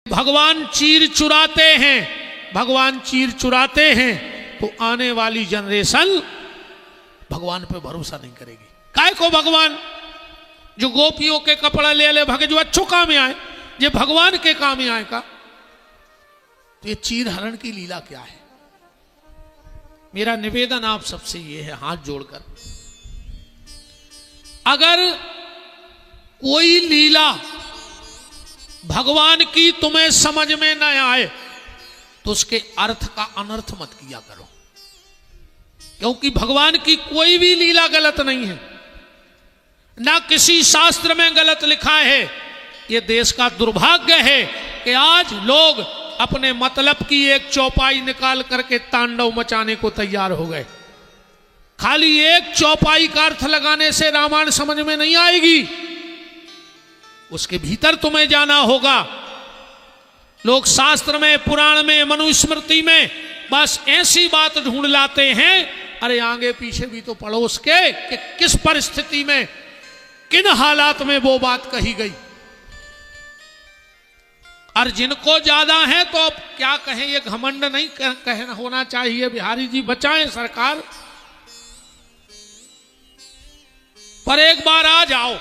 भगवान चीर चुराते हैं तो आने वाली जनरेशन भगवान पे भरोसा नहीं करेगी। काय को भगवान जो गोपियों के कपड़ा ले ले भगे जो अच्छो काम में आए, ये भगवान के काम में आए का। तो ये चीर हरण की लीला क्या है? मेरा निवेदन आप सबसे ये है हाथ जोड़कर, अगर कोई लीला भगवान की तुम्हें समझ में न आए तो उसके अर्थ का अनर्थ मत किया करो, क्योंकि भगवान की कोई भी लीला गलत नहीं है, ना किसी शास्त्र में गलत लिखा है। यह देश का दुर्भाग्य है कि आज लोग अपने मतलब की एक चौपाई निकाल करके तांडव मचाने को तैयार हो गए। खाली एक चौपाई का अर्थ लगाने से रामायण समझ में नहीं आएगी, उसके भीतर तुम्हें जाना होगा। लोग शास्त्र में, पुराण में, मनुस्मृति में बस ऐसी बात ढूंढ लाते हैं, अरे आगे पीछे भी तो पढ़ो उसके कि किस परिस्थिति में, किन हालात में वो बात कही गई। और जिनको ज्यादा है तो अब क्या कहें, ये घमंड नहीं कहना होना चाहिए। बिहारी जी बचाएं सरकार, पर एक बार आ जाओ,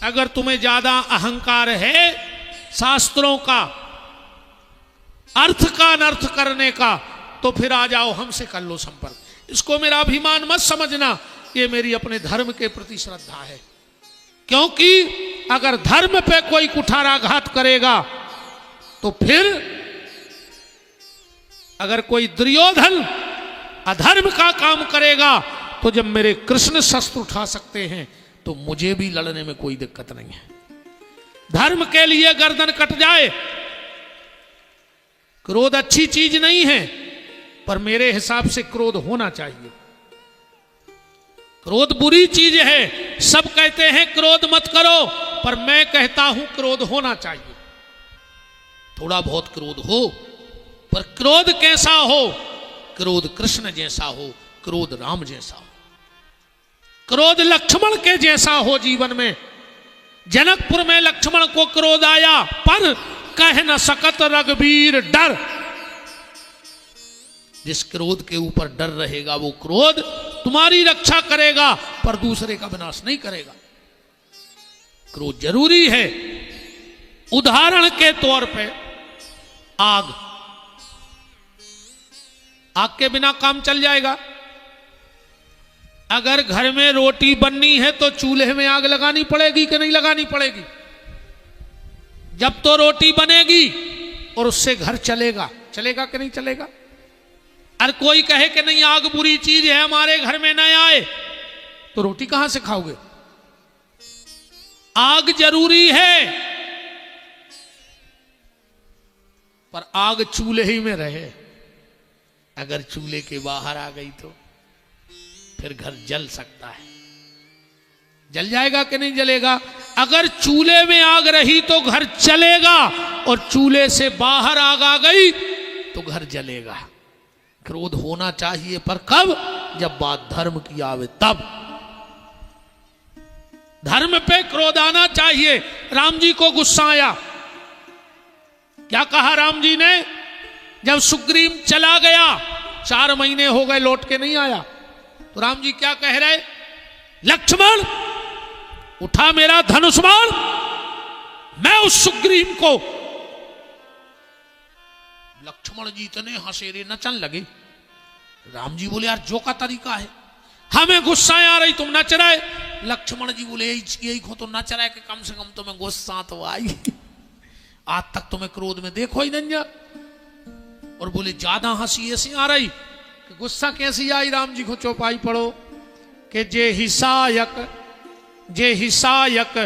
अगर तुम्हें ज्यादा अहंकार है शास्त्रों का अर्थ का अनर्थ करने का, तो फिर आ जाओ हमसे कर लो संपर्क। इसको मेरा अभिमान मत समझना, ये मेरी अपने धर्म के प्रति श्रद्धा है। क्योंकि अगर धर्म पे कोई कुठाराघात करेगा तो फिर अगर कोई दुर्योधन अधर्म का काम करेगा तो जब मेरे कृष्ण शस्त्र उठा सकते हैं तो मुझे भी लड़ने में कोई दिक्कत नहीं है। धर्म के लिए गर्दन कट जाए, क्रोध अच्छी चीज नहीं है, पर मेरे हिसाब से क्रोध होना चाहिए। क्रोध बुरी चीज है, सब कहते हैं क्रोध मत करो, पर मैं कहता हूं क्रोध होना चाहिए। थोड़ा बहुत क्रोध हो, पर क्रोध कैसा हो? क्रोध कृष्ण जैसा हो, क्रोध राम जैसा हो, क्रोध लक्ष्मण के जैसा हो जीवन में। जनकपुर में लक्ष्मण को क्रोध आया, पर कह न सकत रघुवीर डर। जिस क्रोध के ऊपर डर रहेगा वो क्रोध तुम्हारी रक्षा करेगा, पर दूसरे का विनाश नहीं करेगा। क्रोध जरूरी है। उदाहरण के तौर पे आग के बिना काम चल जाएगा। अगर घर में रोटी बननी है तो चूल्हे में आग लगानी पड़ेगी कि नहीं लगानी पड़ेगी? जब तो रोटी बनेगी और उससे घर चलेगा कि नहीं चलेगा? और कोई कहे कि नहीं आग बुरी चीज है, हमारे घर में न आए, तो रोटी कहां से खाओगे? आग जरूरी है, पर आग चूल्हे ही में रहे। अगर चूल्हे के बाहर आ गई तो फिर घर जल सकता है। जल जाएगा कि नहीं जलेगा? अगर चूल्हे में आग रही तो घर चलेगा, और चूल्हे से बाहर आग आ गई तो घर जलेगा। क्रोध होना चाहिए, पर कब? जब बात धर्म की आवे तब। धर्म पे क्रोध आना चाहिए। राम जी को गुस्सा आया, क्या कहा राम जी ने? जब सुग्रीव चला गया, 4 महीने हो गए लौट के नहीं आया, तो राम जी क्या कह रहे? लक्ष्मण उठा मेरा धनुष बाण, मैं उस सुग्रीव को। लक्ष्मण जी इतने हंसेरे नचन लगे। राम जी बोले यार जो का तरीका है, हमें गुस्सा आ रही तुम नच रहे। लक्ष्मण जी बोले यही को तो नच रहे कि कम से कम तुम्हें गुस्सा तो आई, आज तक तुम्हें क्रोध में देखो ही नहीं। और बोले ज्यादा हंसी ऐसी आ रही कि गुस्सा कैसी आई? राम जी को चौपाई पढ़ो कि जे हिसायक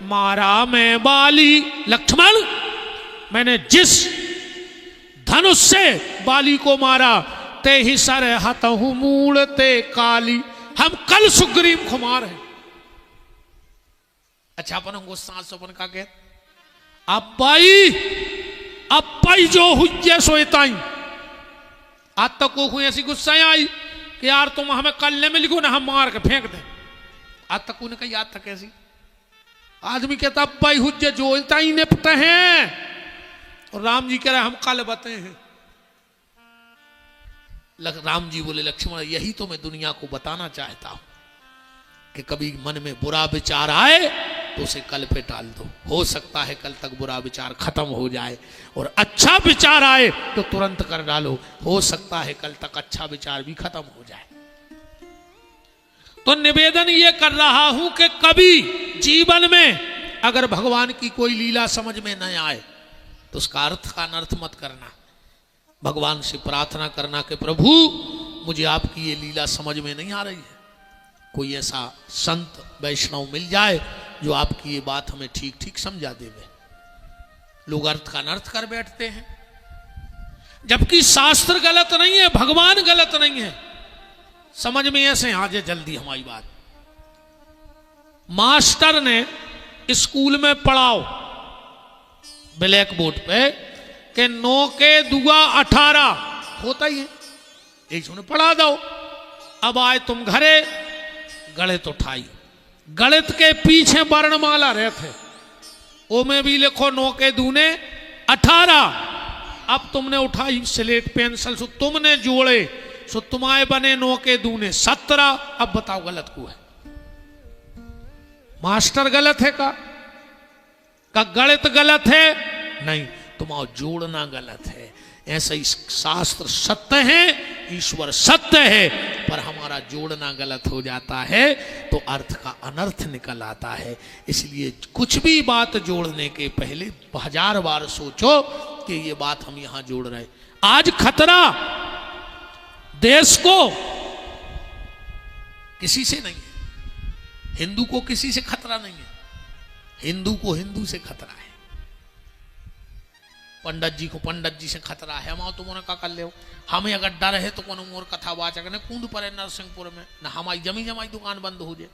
मारा मैं बाली। लक्ष्मण मैंने जिस धनुष से बाली को मारा, ते ही सर हतहु मूड़ ते काली। हम कल सुग्रीव को मार है। अच्छा अपन गुस्सा सोपन का कह अपाई जो हुई सोताई। आज तक को हुई ऐसी गुस्सा आई कि यार तुम हमें कल में लिखो ना, हम मार के फेंक दें। आज तक उन्हें याद तक ऐसी आदमी कहता भाई हुज्जे जोलता ही निपट हैं, और राम जी कह रहे हम कल बते हैं। राम जी बोले लक्ष्मण यही तो मैं दुनिया को बताना चाहता हूं कि कभी मन में बुरा विचार आए तो उसे कल पे टाल दो, हो सकता है कल तक बुरा विचार खत्म हो जाए, और अच्छा विचार आए तो तुरंत कर डालो, हो सकता है कल तक अच्छा विचार भी खत्म हो जाए। तो निवेदन ये कर रहा हूं कि कभी जीवन में अगर भगवान की कोई लीला समझ में न आए तो उसका अर्थ का अनर्थ मत करना। भगवान से प्रार्थना करना कि प्रभु मुझे आपकी ये लीला समझ में नहीं आ रही है, कोई ऐसा संत वैष्णव मिल जाए जो आपकी ये बात हमें ठीक ठीक समझा देवे। लोग अर्थ का अनर्थ कर बैठते हैं, जबकि शास्त्र गलत नहीं है, भगवान गलत नहीं है। समझ में ऐसे आ जाए जल्दी हमारी बात। मास्टर ने स्कूल में पढ़ाओ ब्लैक बोर्ड पे कि 9 के दुआ 18 होता ही है, एक सुने पढ़ा दो। अब आए तुम घरे गणित उठाई, गणित के पीछे वर्णमाला रहते, ओ में भी लिखो 9 के दूने 18। अब तुमने उठाई स्लेट पेंसिल सो तुमने जोड़े सो तुम्हारे बने 9 के दूने 17। अब बताओ गलत को है? मास्टर गलत है का गणित गलत है? नहीं, तुम्हारा जोड़ना गलत है। ऐसा ही शास्त्र सत्य है, ईश्वर सत्य है, पर हमारा जोड़ना गलत हो जाता है तो अर्थ का अनर्थ निकल आता है। इसलिए कुछ भी बात जोड़ने के पहले 1000 बार सोचो कि ये बात हम यहां जोड़ रहे। आज खतरा देश को किसी से नहीं है, हिंदू को किसी से खतरा नहीं है, हिंदू को हिंदू से खतरा है, पंडित जी को पंडित जी से खतरा है। हम तुमने का कर ले, हमें अगर डर है तो कौन मोर कथावाचक ने कूद पड़े नरसिंहपुर में, ना हमारी जमी जमाई दुकान बंद हो जाए।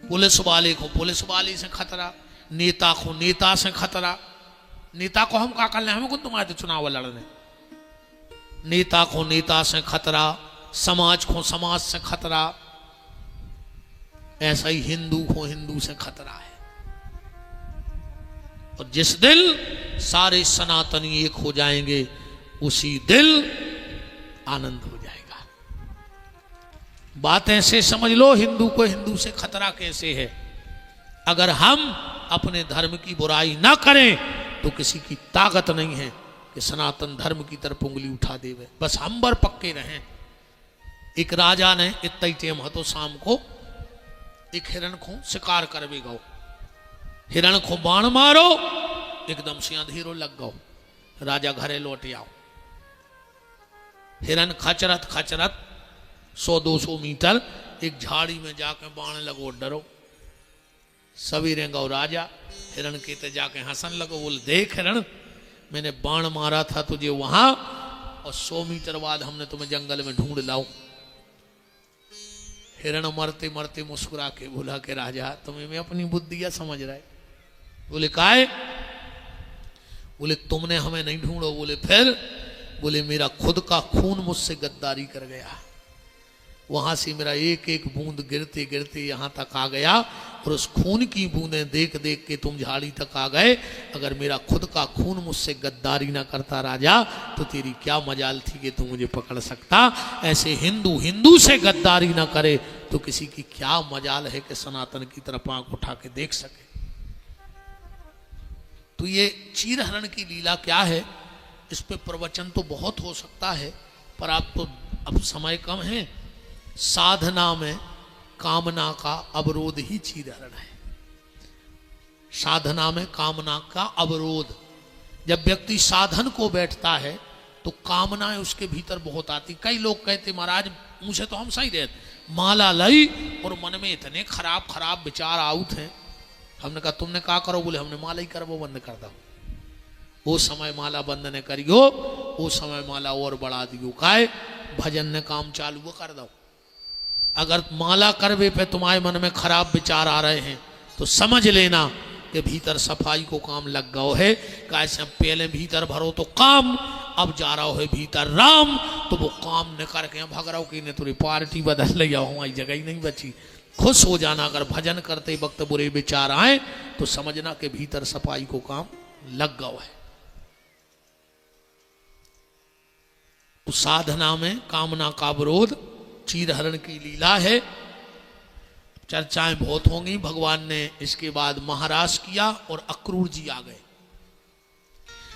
पुलिस वाले को पुलिस वाले से खतरा, नेता को नेता से खतरा। नेता को हम का कर ले, हमें कौन तुम्हारे तो चुनाव लड़ने। नेता को नेता से खतरा, समाज को समाज से खतरा, ऐसा ही हिंदू को हिंदू से खतरा है। और जिस दिल सारे सनातनी एक हो जाएंगे उसी दिल आनंद हो जाएगा। बात ऐसे समझ लो, हिंदू को हिंदू से खतरा कैसे है? अगर हम अपने धर्म की बुराई ना करें तो किसी की ताकत नहीं है कि सनातन धर्म की तरफ उंगली उठा देवे। बस हम बर पक्के रहें। एक राजा ने इतना ही टेम हतो शाम को एक हिरण को शिकार करवे गो, हिरण को बाण मारो, एकदम से अंधेरो लग गो, राजा घरे लौट आओ। हिरण खचरत खचरत 100-200 मीटर एक झाड़ी में जाके बाण लगो, डरो। सवेरे गौ राजा हिरण के ते जाके हंसन लगो, बोले देख हिरण मैंने बाण मारा था तुझे वहां और 100 मीटर बाद हमने तुम्हें जंगल में ढूंढ लाओ। हिरण मरते मरते मुस्कुरा के बोला कि राजा तुम्हें मैं अपनी बुद्धियां समझ रहा है। बोले काहे? बोले तुमने हमें नहीं ढूंढो। बोले फिर? बोले मेरा खुद का खून मुझसे गद्दारी कर गया, वहां से मेरा एक एक बूंद गिरते गिरते यहां तक आ गया और उस खून की बूंदें देख देख के तुम झाड़ी तक आ गए। अगर मेरा खुद का खून मुझसे गद्दारी ना करता राजा तो तेरी क्या मजाल थी कि तू मुझे पकड़ सकता। ऐसे हिंदू हिंदू से गद्दारी ना करे तो किसी की क्या मजाल है कि सनातन की तरफ आंख उठा के देख सके। तो ये चीरहरण की लीला क्या है, इस पे प्रवचन तो बहुत हो सकता है, पर आप तो अब समय कम है। साधना में कामना का अवरोध ही चीरहरण है। साधना में कामना का अवरोध, जब व्यक्ति साधन को बैठता है तो कामनाएं उसके भीतर बहुत आती। कई लोग कहते महाराज मुझे तो हम सही रहते, माला लाई और मन में इतने खराब खराब विचार आउट हैं। हमने कहा तुमने क्या करो? बोले हमने माला ही करवो बंद कर दो। वो समय माला बंद ने करियो, वो समय माला और बढ़ा दियो। काय भजन ने काम चालू वो कर दो। अगर माला करवे पे तुम्हारे मन में खराब विचार आ रहे हैं तो समझ लेना कि भीतर सफाई को काम लग गया है। कैसे पहले भीतर भरो तो काम, अब जा रहा है भीतर राम, तो वो काम न करके भाग रहा हो कि ने थोड़ी पार्टी बदल ले जाओ, हमारी जगह ही नहीं बची। खुश हो जाना, अगर भजन करते वक्त बुरे विचार आए तो समझना कि भीतर सफाई को काम लग गया है। तो साधना में कामना का विरोध चीरहरण की लीला है। चर्चाएं बहुत होंगी। भगवान ने इसके बाद महाराज किया और अक्रूर जी आ गए।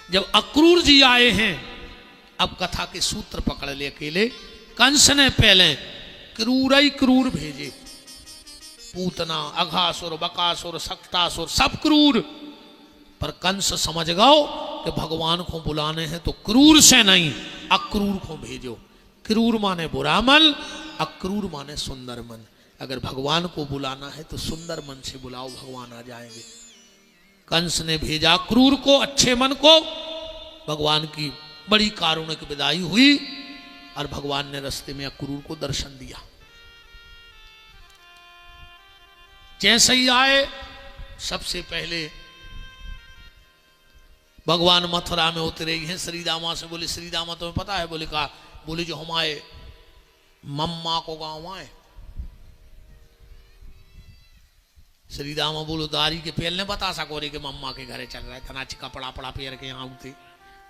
जब अक्रूर जी आए हैं, अब कथा के सूत्र पकड़ ले अकेले। कंस ने पहले क्रूर ही क्रूर भेजे, पूतना, अघासुर, बकासुर, सक्तासुर, सब क्रूर। पर कंस समझ गओ कि भगवान को बुलाने हैं तो क्रूर से नहीं अक्रूर को भेजो। क्रूर माने बुरा मन, अक्रूर माने सुंदर मन। अगर भगवान को बुलाना है तो सुंदर मन से बुलाओ, भगवान आ जाएंगे। कंस ने भेजा क्रूर को, अच्छे मन को। भगवान की बड़ी कारुणिक विदाई हुई और भगवान ने रास्ते में अक्रूर को दर्शन दिया। जैसे ही आए, सबसे पहले भगवान मथुरा में उतरे हैं। श्री दामा से बोले, श्री दामा तुम्हें पता है? बोले कहा, बोले जो हमारे मम्मा को गांव आए। श्री दामा बोलो, दारी के पेल ने बता सको रे कि मम्मा के घरे चल रहा है, तना कपड़ा पड़ा पेर के यहाँ उठे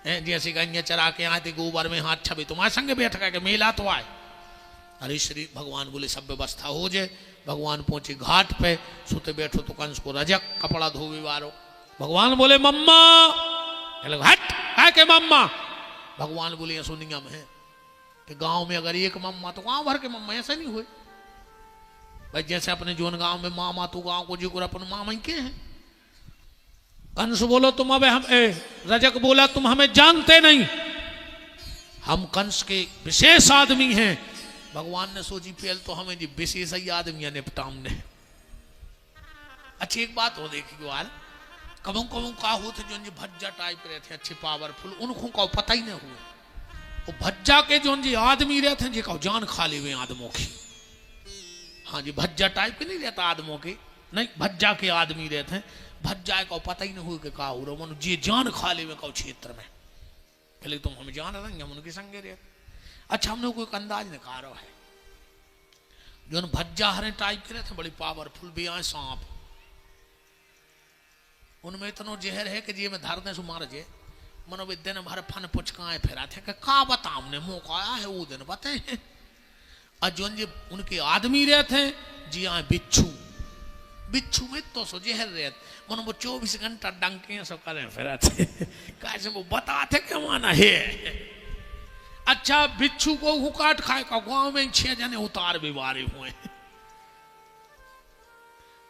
हैं, जैसे गंगे चरा के यहाँ थे, गोबर में हाथ छबे तुम्हारे संगे बैठ के मेला तो आए। अरे श्री भगवान बोले सब व्यवस्था हो जाए। भगवान पहुंचे घाट पे, सोते बैठो तो कंस को रजक कपड़ा धोवे वारो। भगवान बोले मम्मा, हट है के मम्मा। भगवान बोले ऐसो नियम है कि गांव में अगर एक मम्मा तो गांव भर के मम्मा, ऐसा नहीं हुए भाई। जैसे अपने जोन गांव में मामा तो गांव को जिक्र अपन मामा के हैं। कंस बोलो तुम अब हम रजक बोला तुम हमें जानते नहीं, हम कंस के विशेष आदमी हैं। भगवान ने सोची पहल तो हमें जी विशेष ही आदमी निपटामने। अच्छी एक बात हो देखी यार, कबों कबों का होते जो भज्जा टाइप रहे थे अच्छे पावरफुल, उनको का पता ही नहीं हुआ। वो भज्जा के जो आदमी रहते हैं जी का जान खा ले हुए आदमों की। हाँ जी, भज्जा टाइप के नहीं रहता आदमों के, नहीं भज्जा के आदमी रहते हैं। भज्जा का पता ही नहीं हुआ कि का हो रहा मन जी जान खा ले हुए का क्षेत्र में। पहले तुम हमें जान रहे हम उनके संगे रहते। अच्छा, हमने कोई अंदाज निकालो है जो भज्जा हरे टाइप के रहते, बड़ी पावरफुल भी आए सांप, उनमें इतना जहर है कि जी में धरने से मार जे मनो भी दिन भर फन पुचकाए फिरा थे का बता हमने मौका आया है वो दिन बताए। और जो उनके आदमी रहते हैं जी आए बिच्छू, बिच्छू में तो सो जहर रहते मनो वो 24 घंटा डंके सब करें फिरा थे कैसे वो बताते क्या माना है। अच्छा, बिच्छू को हुकाट खाए का गांव में 6 जने उतार भी वारे हुए।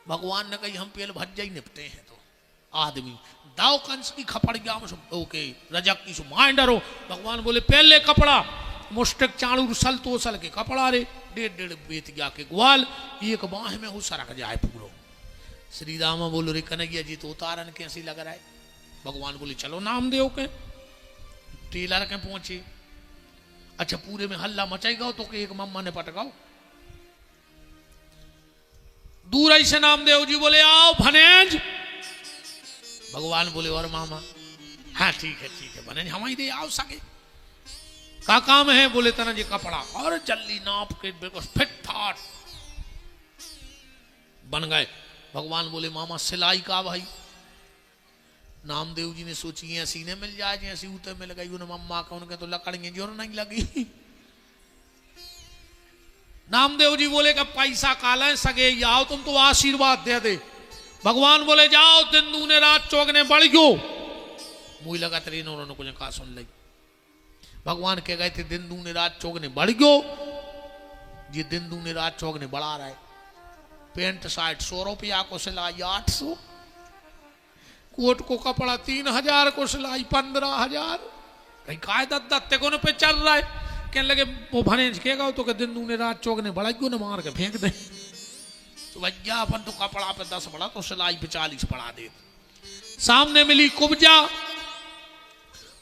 भगवान ने कही हम पहले भज्जा ही निपटे हैं तो आदमी दाव कंस की खपड़ गया ओके रजक की माइंड डरो। भगवान बोले पहले कपड़ा मुष्टक चाणूर सल तो सल के कपड़ा रे 1.5 बेत गया के ग्वाल एक बाह में हो सरक जाए पूरो। श्री राम बोलो रे कन्हैया जी तो उतारन कैसी लग रहा है। भगवान बोले चलो नामदेव के टेलर के पहुंचे। अच्छा, पूरे में हल्ला मचाएगा तो कि एक मम्मा ने पटकाओ। दूर ऐसे नामदेव जी बोले आओ भनेज। भगवान बोले और मामा, हाँ ठीक है भनेज हम ही दे आओ सके का काम है। बोले तना जी कपड़ा और जल्दी नाप के बिल्कुल फिट फाट बन गए। भगवान बोले मामा सिलाई का भाई। नामदेव जी ने सोची ऐसी ने मिल जाए जैसी उतर मिल गई उन्हें मम्मा का, उनके तो लकड़ियां जोर नहीं लगी। नामदेव जी बोले कि पैसा काला है सगे आओ तुम तो आशीर्वाद दे दे। भगवान बोले जाओ दिन दूने रात चौगने बढ़ गयो। मुझे लगा तेरे उन्होंने कुछ कहा सुन ली। भगवान कह गए थे दिन दूने रात चौगने बढ़ गयो। ये दिन दूने रात चौगने बढ़ा रहा है। पेंट शर्ट 100 रुपया को सिलाई 800, कोट को कपड़ा 3000 को सिलाई 15000। कहीं कायदा दत्ते को पे चल रहा है। कहने लगे वो भनेज कहेगा तो कि दिन दूने रात चौगने बढ़ा क्यों ना मार के फेंक दे। तो भैया अपन तो कपड़ा पे 10 बढ़ा तो सिलाई पे 40 बढ़ा दे। सामने मिली कुब्जा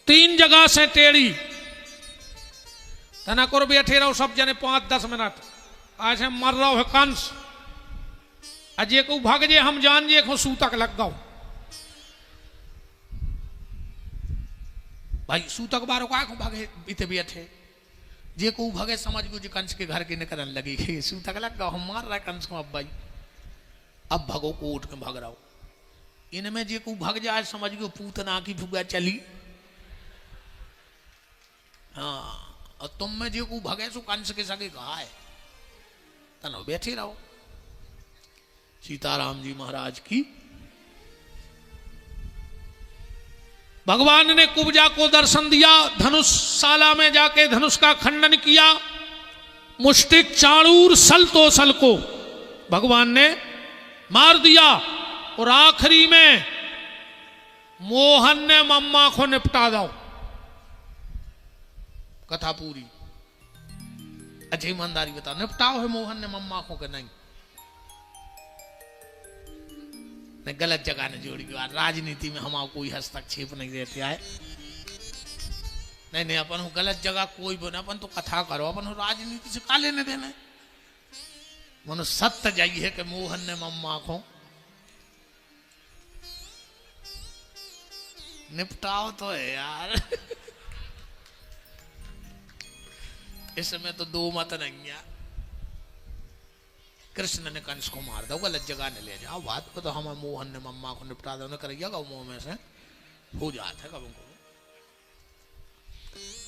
3 जगह से टेढ़ी तना को बैठे रहो सब जने 5-10 मिनट। आज हम मर रहा है कंस अजय को भाग जे हम जान जे को सूतक लग गओ। भाई सूतक बारो का भागे बीते बैठे जे को भागे समझ गो जो कंस के घर के निकलने लगी सूतक लग गओ हम मार रहा है कंस को। अब भाई अब भगो को उठ के भाग रहा हो। इनमें जे को भाग जाए समझ गो पूतना की फुगा चली। हाँ और तुम में जो को भगे सो कंस के सगे कहा है तनो बैठे रहो। सीताराम जी महाराज की। भगवान ने कुब्जा को दर्शन दिया, धनुषशाला में जाके धनुष का खंडन किया, मुष्टिक चाणूर सल तो सल को भगवान ने मार दिया, और आखिरी में मोहन ने मम्मा को निपटा दो। कथा पूरी। अच्छा ईमानदारी बता, निपटाओ है मोहन ने मम्मा को कि नहीं? ने गलत जगह ने जोड़ी की बात। राजनीति में हमारा कोई हस्तक्षेप नहीं रहते है। नहीं नहीं, अपन गलत जगह कोई बना, अपन तो कथा करो, अपन राजनीति से का लेने देने। मनो सत्य जाइए कि मोहन ने मम्मा को निपटाओ तो है यार। इसमें तो दो मत नहीं है। कृष्ण ने कंस को मार दो, गलत जगह ने ले जाओ, बात को तो हम मोहन ने मम्मा को निपटा दो, करिएगा मुंह में से हो जाता है कब को।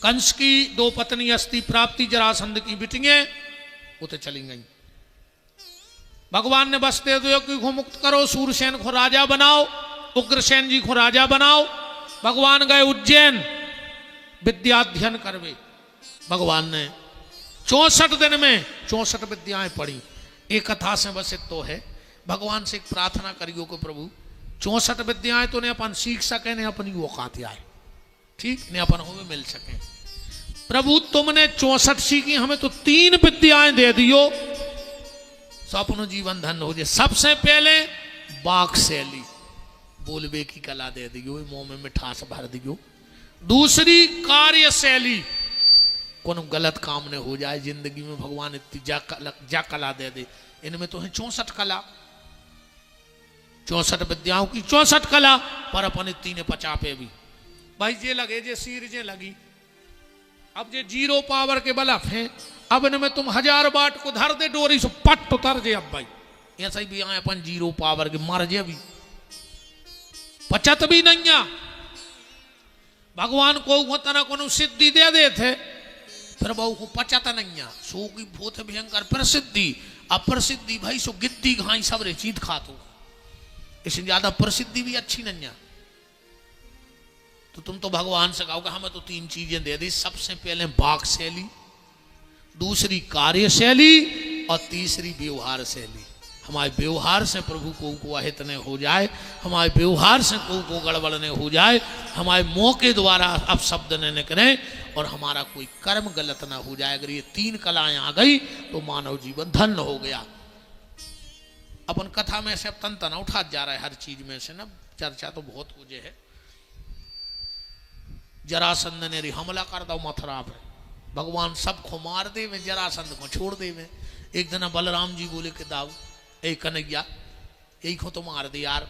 कंस की दो पत्नी अस्ति प्राप्ति जरासंध की बिटियां वो तो चली गई। भगवान ने बसते देवकी को मुक्त करो, सूरसेन को राजा बनाओ, उग्रसेन जी को राजा बनाओ। भगवान गए उज्जैन विद्याध्ययन करवे। भगवान ने 64 दिन में 64 विद्याएं पढ़ी। एक कथा से बस तो है, भगवान से एक प्रार्थना करियो कि प्रभु 64 विद्याएं तो ने अपन सीख सके, ने अपनी औकात आए, ठीक ने अपन हमें मिल सके। प्रभु तुमने 64 सीखी, हमें तो 3 विद्याएं दे दियो, सो अपनो जीवन धन हो जाए। सबसे पहले वाक शैली, बोलबे की कला दे दियो, मुंह में मिठास भर दियो। दूसरी कार्य शैली, कोनो गलत काम ने हो जाए जिंदगी में, भगवान इतनी जा कला दे दे। इनमें तो है 64 कला, 64 विद्याओं की 64 कला, पर अपन इतनी ने 50 पे भी भाई जे लगे जे सीर जे लगी। अब जे 0 पावर के बलफ हैं, अब इनमें तुम 1000 वाट को धर दे डोरी से पट उतर जे। अब भाई ऐसा ही भी आए अपन 0 पावर के मर जे भी, 50 भी नहीं आ। भगवान को होता ना कोनो सिद्धि दे देते, फिर बहु को 50 नहीं आ। सो की बहुत भयंकर प्रसिद्धि, अप्रसिद्धि भाई सो गिद्दी घाई सब रे चीत खातो, इससे ज्यादा प्रसिद्धि भी अच्छी नहीं है। तो तुम तो भगवान से कहोगे हमें तो 3 चीजें दे दी। सबसे पहले वाक शैली, दूसरी कार्य शैली, और तीसरी व्यवहार शैली। हमारे व्यवहार से प्रभु को अहित न हो जाए, हमारे व्यवहार से को गड़बड़ न हो जाए, हमारे मुंह के द्वारा अपशब्द न निकले, और हमारा कोई कर्म गलत ना हो जाए। अगर ये 3 कलाएं आ गई तो मानव जीवन धन्य हो गया। अपन कथा में से अब तन तना उठा जा रहा है, हर चीज में से ना चर्चा तो बहुत हो जे है। जरासंध ने हमला कर दो मथुरा पे, भगवान सबको मार दे में, जरासंध को छोड़ दे में। एक दिन बलराम जी बोले कि दाऊ एक कन्हैया यही को तो मार दे यार,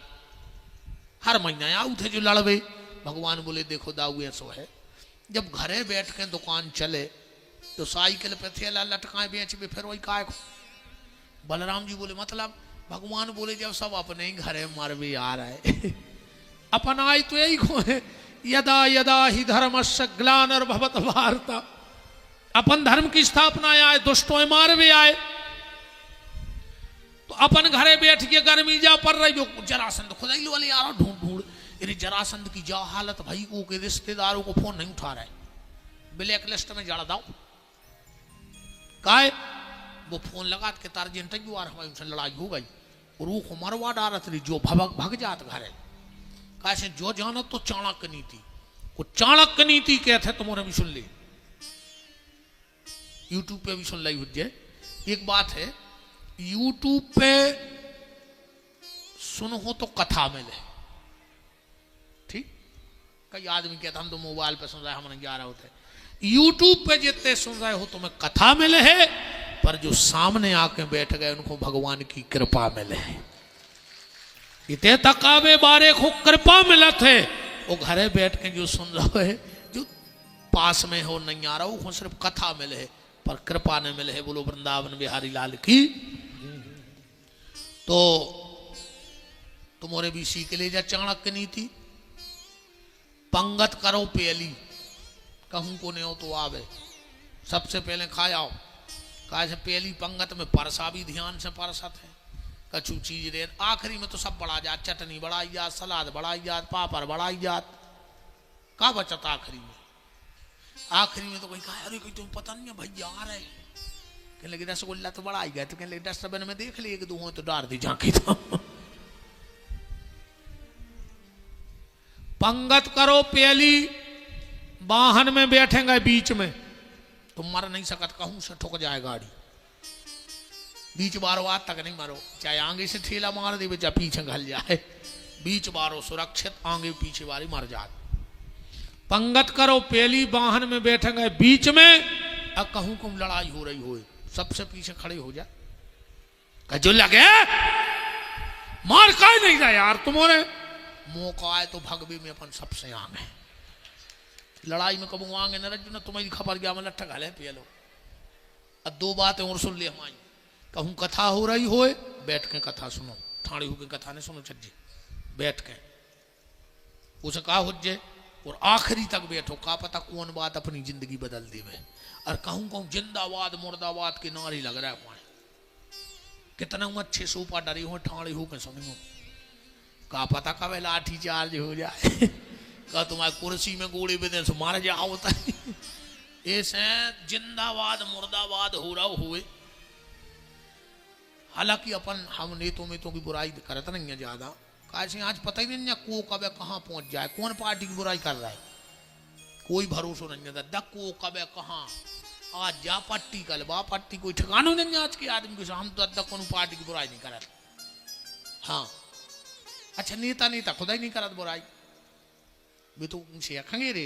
हर महीना आऊ थे जो लड़वे। भगवान बोले देखो दाऊ ऐसो है, जब घरे बैठ के दुकान चले तो साइकिल पे थैला लटकाए बेच भी, फिर वही काय को। बलराम जी बोले मतलब? भगवान बोले जब सब अपने ही घरे मरवे आ रहे अपन आए तो यही को है, यदा यदा ही धर्मस्य ग्लानिर्भवत भारत। अपन धर्म की स्थापना आए, दुष्टों मारवे आए, तो अपन घरे बैठ के गर्मी जा पड़ रही हो। जरासंध खुदाई वाले यार ढूंढ ढूंढ, अरे जरासंध की जा हालत भाई को के रिश्तेदारों को फोन नहीं उठा रहे, ब्लैक लिस्ट में जड़ दाओ। काय वो फोन लगा के टारजेंट हमारी उनसे लड़ाई हो गई, और वो को मरवा डालत रही, जो भग जात घरे। कैसे जो जानो तो चाणक्य नीति, वो चाणक्य नीति कहते तुम्हारे भी सुन ले, यूट्यूब पे भी सुन ली हो जाए। एक बात है, यूट्यूब पे सुनो तो कथा मिले, ठीक? कई आदमी कहता हम तो मोबाइल पे सुन रहे, हम नहीं जा रहे होते। यूट्यूब पे जितने सुन रहे हो तुम्हें कथा मिले है, पर जो सामने आके बैठ गए उनको भगवान की कृपा मिले है। इतने तकावे बारे को कृपा मिलत है, वो घरे बैठ के जो सुन रहे है, जो पास में हो नहीं आ रहा हो, सिर्फ कथा मिले है पर कृपा ने मिले है। बोलो वृंदावन बिहारी लाल की। तो तुम्हारे भी सीख ले जा चाणक्य नीति, पंगत करो पहली, कहूं को नहीं हो तो आवे। सबसे पहले खा आओ। कहा से पहली पंगत में परसा भी ध्यान से परसत है, कछु चीज रे, आखिरी में तो सब बढ़ा जात, चटनी बढ़ाई जात, सलाद बढ़ाई जात, पापड़ बढ़ाई जात, का बचत आखिरी में? आखिरी में तो कोई कहा अरे कोई तुम पता नहीं है भैया आ रहे, कहने लगे रसगुल्ला तो बढ़ाई गया, तो कहने लगे डस्टबिन में देख लिए एक दो हो तो डाल दी झांकी। तो पंगत करो पहली, वाहन में बैठेंगे बीच में, तुम मर नहीं सकत, कहूं से ठुक जाए गाड़ी, बीच बारो आज तक नहीं मरो, चाहे आगे से ठेला मार दे चाहे पीछे घल जाए, बीच बारो सुरक्षित, आगे पीछे वाली मर जाए। पंगत करो पहली, वाहन में बैठेंगे बीच में, अब कहूं कम लड़ाई हो रही हो सबसे पीछे खड़े हो जा, जो लगे मार का ही नहीं था यार तुम्हारे, मौका आए तो भगवी में अपन सबसे आगे, लड़ाई में कबू आगे न रज न तुम्हारी खबर गया मैं लट्ठा घाले पिए लो। अब दो बातें और सुन ले हमारी, कहूं कथा हो रही होए बैठ के कथा सुनो, ठाड़ी होके कथा नहीं सुनो छज्जे, बैठ के उसे कहा हो जाए और आखिरी तक बैठो, का पता कौन बात अपनी जिंदगी बदल देवे। और कहूं कहूं जिंदाबाद मुर्दाबाद के नारी लग रहा है पाए, कितना अच्छे सोपा डरी हो ठाड़ी हो के सुनियो, का पता कब लाठी चार्ज हो जाए, का तुम्हारी कुर्सी में गोली बेदे से मार जाओ होता है। ऐसे जिंदाबाद मुर्दाबाद हो रहा हुए, हालांकि अपन हम नेतों में तो की बुराई करते नहीं है ज्यादा, कैसे आज पता ही नहीं को कब कहाँ पहुंच जाए, कौन पार्टी की बुराई कर रहा है, कोई भरोसा नहीं है, को कब कहाँ आज जा पट्टी कल बा पट्टी, कोई ठिकाना नहीं आज के आदमी को, हम तो कौन पार्टी की बुराई नहीं करते। हाँ अच्छा नेता नेता खुदा ही नहीं करत बुराई, वे तो उनसे अखेंगे रे,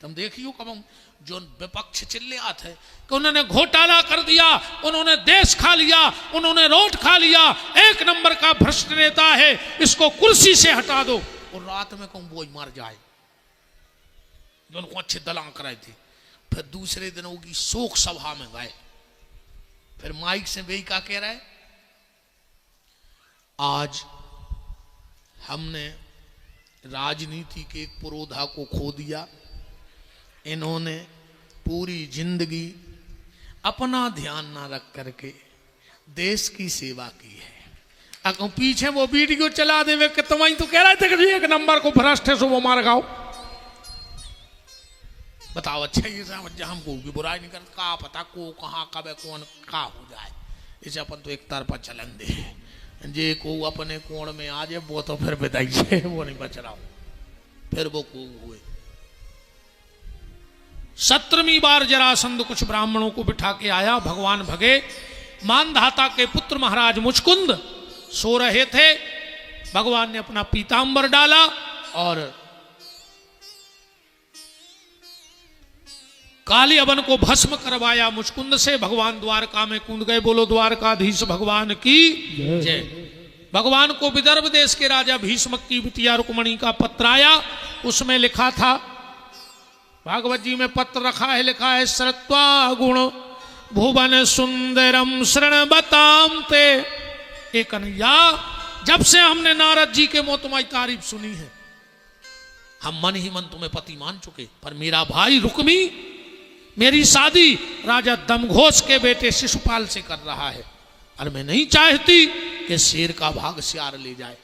तुम देखियो कब जो विपक्ष चिल्ले आते हैं कि उन्होंने घोटाला कर दिया, उन्होंने देश खा लिया, उन्होंने रोड खा लिया, एक नंबर का भ्रष्ट नेता है, इसको कुर्सी से हटा दो, और रात में कहूं वो मर जाए, जो उनको अच्छे दलां कराए थे। फिर दूसरे दिन होगी शोक सभा में गए, फिर माइक से वे क्या कह रहे, आज हमने राजनीति के एक पुरोधा को खो दिया, इन्होंने पूरी जिंदगी अपना ध्यान ना रख करके देश की सेवा की है। अगर पीछे वो वीडियो चला देवे कि तुम्हारी तो कह रहे थे कि एक नंबर को भ्रष्ट है सो वो मार गाओ, बताओ अच्छा ये समझ हमको भी बुराई नहीं करता, का पता को कहाँ कब कौन का हो जाए, इसे अपन तो एक तरफा चलन दे, जे को अपने कोण में आ जाए वो तो फिर बताई है, वो नहीं बच रहा, फिर वो को हुए। 17वीं बार जरासंध कुछ ब्राह्मणों को बिठा के आया, भगवान भगे, मानधाता के पुत्र महाराज मुचकुंद सो रहे थे, भगवान ने अपना पीतांबर डाला और काली अवन को भस्म करवाया मुचकुंद से, भगवान द्वारका में कूद गए। बोलो द्वारकाधीश भगवान की जय। भगवान को विदर्भ देश के राजा भीष्म की बिटिया रुक्मणी का पत्र आया, उसमें लिखा था, भागवत जी में पत्र रखा है, लिखा है श्रुत्वा गुण भुवन सुंदरम शरण बताम ते। एक कन्हैया, जब से हमने नारद जी के मुंह तुम्हारी तारीफ सुनी है, हम मन ही मन तुम्हें पति मान चुके, पर मेरा भाई रुक्मी मेरी शादी राजा दमघोष के बेटे शिशुपाल से कर रहा है, और मैं नहीं चाहती कि शेर का भाग सियार ले जाए,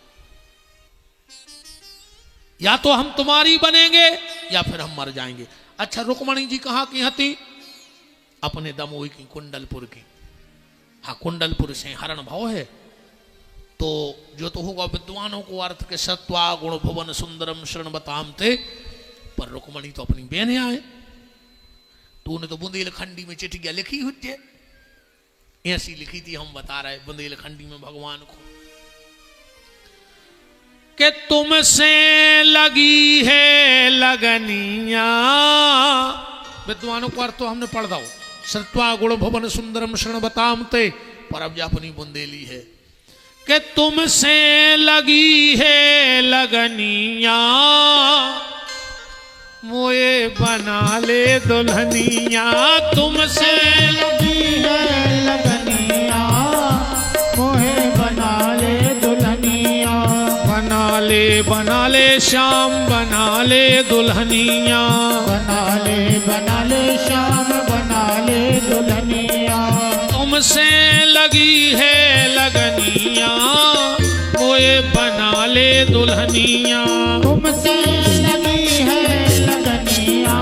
या तो हम तुम्हारी बनेंगे या फिर हम मर जाएंगे। अच्छा रुक्मणी जी कहाँ की हती? अपने दमोही की, कुंडलपुर की। हाँ कुंडलपुर से हरण भाव है, तो जो तो होगा विद्वानों को अर्थ के सत्वा गुण भुवन सुंदरम शरण बताम थे, पर रुक्मणी तो अपनी बहने आए, तूने तो बुंदेलखंडी में चिट्ठियां लिखी हुई, ऐसी लिखी थी, हम बता रहे बुंदेलखंडी में भगवान को कि तुमसे लगी है लगनिया, विद्वानों को अर्थ तो हमने पढ़ दो, सत्वा गुण भवन सुंदरम शरण बताम ते, पर अब जो अपनी बुंदेली है कि तुमसे लगी है लगनिया, मोए बना ले दुल्हनिया, तुमसे लगी है लगनिया, मोहे बना ले दुल्हनिया, बना ले श्याम बना ले दुल्हनिया, बना ले श्याम बना दुल्हनिया। तुमसे लगी है लगनिया मोए बना ले दुल्हनिया। तुमसे लगी है लगनिया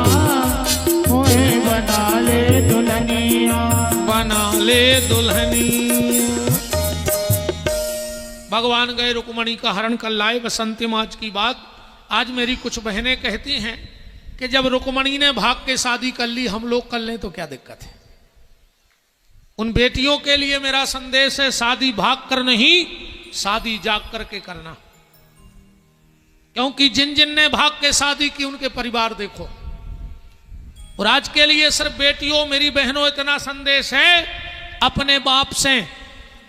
मोहे बना ले दुल्हनिया। बना ले दुल्हनिया। भगवान गए रुक्मणी का हरण कर लाए। बसंती माच की बात आज मेरी कुछ बहनें कहती हैं कि जब रुक्मणी ने भाग के शादी कर ली, हम लोग कर लें तो क्या दिक्कत है। उन बेटियों के लिए मेरा संदेश है, शादी भाग कर नहीं, शादी जाग करके करना। क्योंकि जिन जिन ने भाग के शादी की उनके परिवार देखो। और आज के लिए सिर्फ बेटियों, मेरी बहनों, इतना संदेश है, अपने बाप से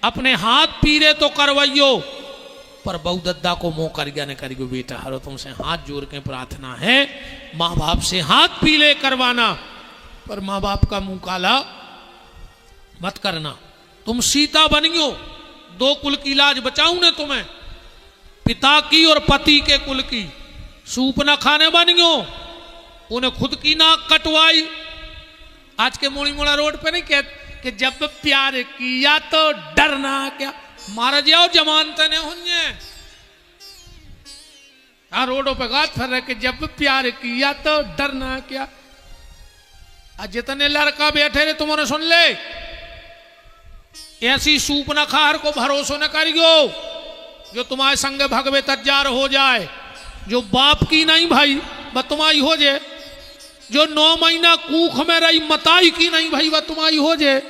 अपने हाथ पीरे तो करवाइयो, पर बहुदद्दा को मोह करिया न करियो। बेटा हरो तुमसे हाथ जोड़ के प्रार्थना है, माँ बाप से हाथ पीले करवाना, पर माँ बाप का मुंह काला मत करना। तुम सीता बनियो, दो कुल की लाज बचाऊं ने तुम्हें, पिता की और पति के कुल की। सूप न खाने बनियो, उन्हें खुद की नाक कटवाई। आज के मोड़ी मोड़ा रोड पे नहीं कहते कि जब प्यार किया तो डरना क्या, मारा जाओ जमानते ने होंगे। हाँ, रोडों पे गात फिर रहे कि जब प्यार किया तो डरना क्या। आज जितने लड़का बैठे रहे तुम्हारे सुन ले, ऐसी सूप न खार को भरोसा न करियो जो तुम्हारे संग भगवे तज्जार हो जाए। जो बाप की नहीं भाई वह तुम्हारी हो जाए, जो 9 महीना कूख में रही मताई की नहीं भाई वह तुम्हारी हो जाए,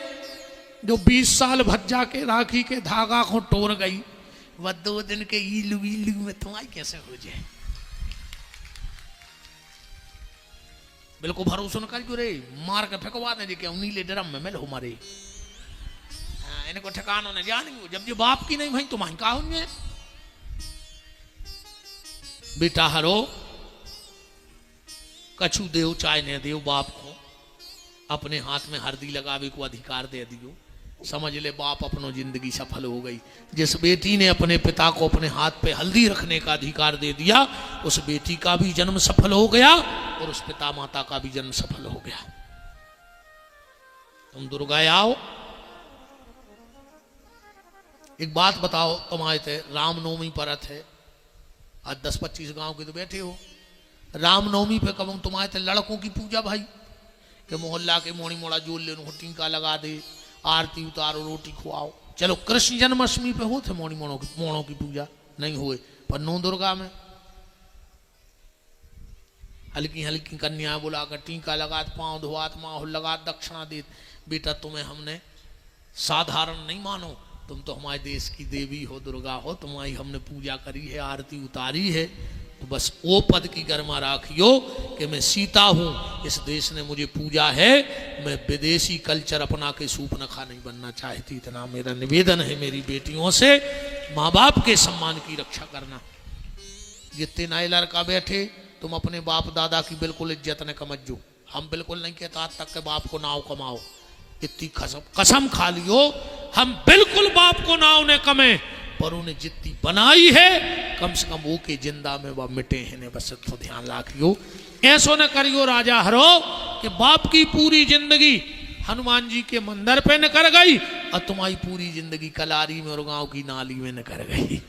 जो 20 साल भज्जा के राखी के धागा को टोर गई वह 2 दिन के ईलू में तुम्हारी कैसे हो जाए। बिल्कुल भरोसा न करियो रे, मार के फेंकवा दे के नीले ड्रम में मिल हमारे। इनको ठिकानों ने जानी जब जो बाप की नहीं भाई तुम्हारी का होंगे। बेटा हरो कछु देव चाय ने देव, बाप को अपने हाथ में हल्दी लगावे को अधिकार दे दियो। समझ ले बाप अपनो जिंदगी सफल हो गई। जिस बेटी ने अपने पिता को अपने हाथ पे हल्दी रखने का अधिकार दे दिया, उस बेटी का भी जन्म सफल हो गया और उस पिता माता का भी जन्म सफल हो गया। तुम दुर्गा आओ, एक बात बताओ, तुम्हारे थे रामनवमी परत है, आज 10-25 गांव के तो बैठे हो। रामनवमी पे कब तुम्हारे थे लड़कों की पूजा भाई, के मोहल्ला के मोड़ी मोड़ा जोड़ ले, टीका लगा दे, आरती उतारो, रोटी खुआओ। चलो कृष्ण जन्माष्टमी पे होते मोड़ी मोड़ों की पूजा नहीं हुए, पर नौ दुर्गा में हल्की हल्की कन्या बुलाकर टीका लगात, पांव धोआत, माहौल लगात, दक्षिणा देत। बेटा तुम्हें हमने साधारण नहीं मानो, तुम तो हमारे देश की देवी हो, दुर्गा हो, तुम्हारी हमने पूजा करी है, आरती उतारी है। तो बस वो पद की गरिमा राखियो कि मैं सीता हूं, इस देश ने मुझे पूजा है, मैं विदेशी कल्चर अपना के सूपनखा नहीं बनना चाहती। इतना मेरा निवेदन है मेरी बेटियों से, माँ बाप के सम्मान की रक्षा करना। जितने नए लड़का बैठे, तुम अपने बाप दादा की बिल्कुल इज्जत न कमजो। हम बिल्कुल नहीं कहता आज तक के बाप को नाव कमाओ, इतनी कसम खा लियो हम बिल्कुल बाप को नाव ने कमे, पर उन्हें जितनी बनाई है कम से कम वो के जिंदा में वह मिटे हैं। बस तो ध्यान रखियो, ऐसो न करियो राजा हरो कि बाप की पूरी जिंदगी हनुमान जी के मंदिर पे न कर गई और तुम्हारी पूरी जिंदगी कलारी में और गांव की नाली में न कर गई।